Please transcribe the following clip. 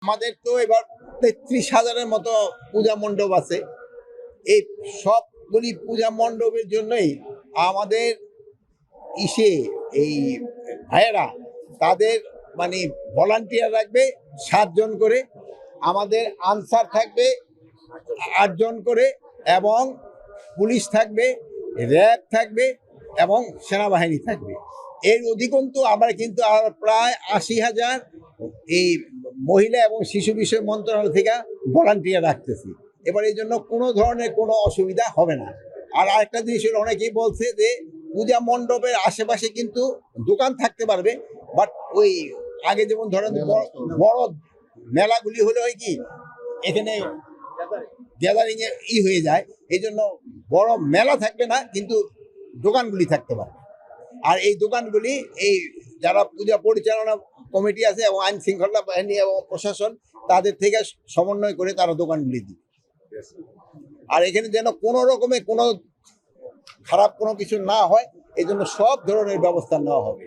আমাদের তো এবার 33,000-এর মতো পূজা মণ্ডপ আছে। এই সবগুলি পূজা মণ্ডপের জন্যই আমাদের ইসে এই ভাইয়েরা তাদের মানে ভলান্টিয়ার রাখবে 7 জন করে, আমাদের আনসার থাকবে 8 জন করে, এবং পুলিশ থাকবে, র্যাব থাকবে এবং সেনাবাহিনী থাকবে। এর অধিকন্তু আমরা কিন্তু আর প্রায় 80,000 এই মহিলা এবং শিশু বিষয় মন্ত্রণালয় থেকে ভলান্টিয়ার রাখতেছি। এবার এই জন্য কোনো ধরনের কোনো অসুবিধা হবে না। আর আরেকটা জিনিস হলো, অনেকেই বলছে যে পূজা মণ্ডপের আশেপাশে কিন্তু দোকান থাকতে পারবে, বাট ওই আগে যেমন ধরেন বড় মেলাগুলি হলে হয় কি এখানে গ্যাদারিং এ হয়ে যায়, এই জন্য বড় মেলা থাকবে না, কিন্তু দোকানগুলি থাকতে পারবে। আর এই দোকানগুলি এই যারা পূজা পরিচালনা কমিটি আছে এবং আইন শৃঙ্খলা বাহিনী এবং প্রশাসন তাদের থেকে সমন্বয় করে তারা দোকানগুলি দিবে। আর এখানে যেন কোনো রকমের কোনো খারাপ কোনো কিছু না হয়, এই জন্য সব ধরনের ব্যবস্থা নেওয়া হবে।